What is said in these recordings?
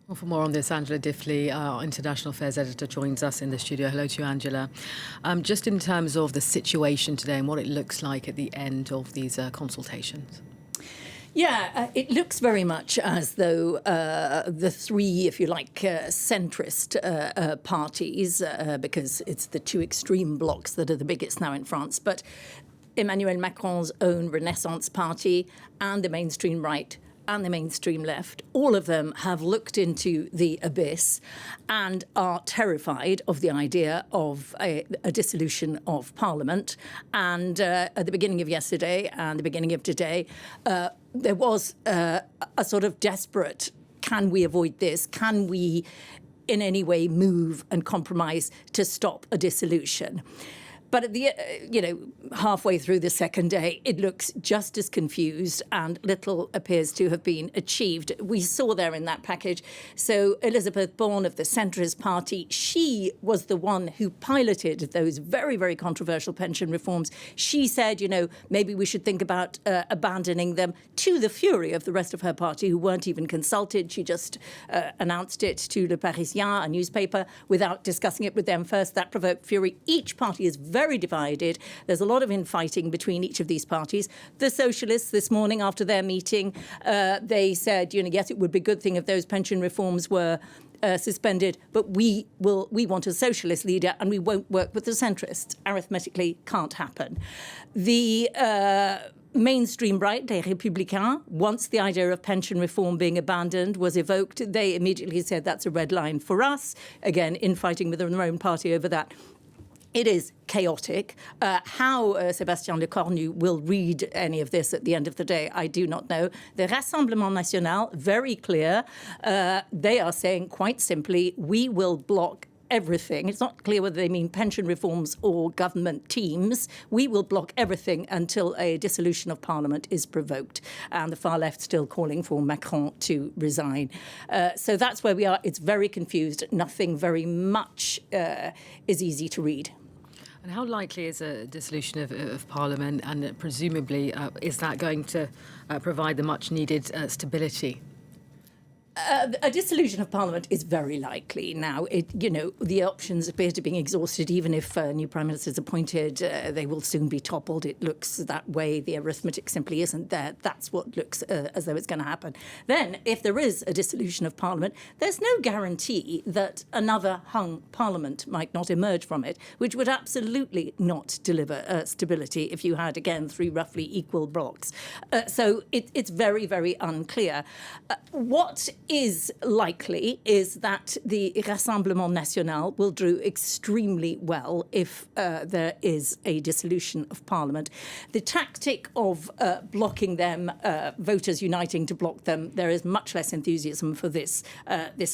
Well, for more on this, Angela Diffley, our international affairs editor, joins us in the studio. Hello to you, Angela. Just in terms of the situation today and what it looks like at the end of these consultations. Yeah, it looks very much as though the three, if you like, centrist parties, because it's the two extreme blocs that are the biggest now in France, but Emmanuel Macron's own Renaissance Party and the mainstream right and the mainstream left, all of them have looked into the abyss and are terrified of the idea of a dissolution of Parliament. And at the beginning of yesterday and the beginning of today, there was a sort of desperate, can we avoid this? Can we in any way move and compromise to stop a dissolution? But at the, halfway through the second day, it looks just as confused and little appears to have been achieved. We saw there in that package. So Elizabeth Borne of the Centrist Party, she was the one who piloted those very, very controversial pension reforms. She said, maybe we should think about abandoning them, to the fury of the rest of her party, who weren't even consulted. She just announced it to Le Parisien, a newspaper, without discussing it with them first. That provoked fury. Each party is very divided. There's a lot of infighting between each of these parties. The Socialists this morning, after their meeting, they said, yes, it would be a good thing if those pension reforms were suspended, but we want a socialist leader and we won't work with the centrists. Arithmetically, can't happen. The mainstream right, Les Républicains, once the idea of pension reform being abandoned was evoked, they immediately said that's a red line for us. Again, infighting with their own party over that. It is chaotic. How Sebastien Lecornu will read any of this at the end of the day, I do not know. The Rassemblement National, very clear. They are saying quite simply, we will block everything. It's not clear whether they mean pension reforms or government teams. We will block everything until a dissolution of Parliament is provoked. And the far left still calling for Macron to resign. So that's where we are. It's very confused. Nothing very much is easy to read. And how likely is a dissolution of Parliament, and presumably is that going to provide the much needed stability? A dissolution of Parliament is very likely. Now, the options appear to be exhausted. Even if a new Prime Minister is appointed, they will soon be toppled. It looks that way. The arithmetic simply isn't there. That's what looks as though it's going to happen. Then, if there is a dissolution of Parliament, there's no guarantee that another hung Parliament might not emerge from it, which would absolutely not deliver stability if you had, again, three roughly equal blocs. So it's very, very unclear. What is likely is that the Rassemblement National will do extremely well if there is a dissolution of Parliament. The tactic of blocking them, voters uniting to block them, there is much less enthusiasm for this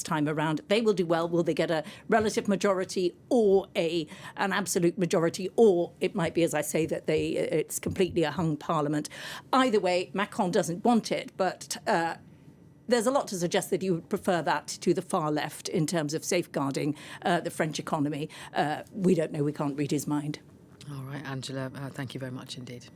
time around. They will do well. Will they get a relative majority or an absolute majority? Or it might be, as I say, that it's completely a hung Parliament. Either way, Macron doesn't want it, but there's a lot to suggest that you would prefer that to the far left in terms of safeguarding the French economy. We don't know. We can't read his mind. All right, Angela, thank you very much indeed.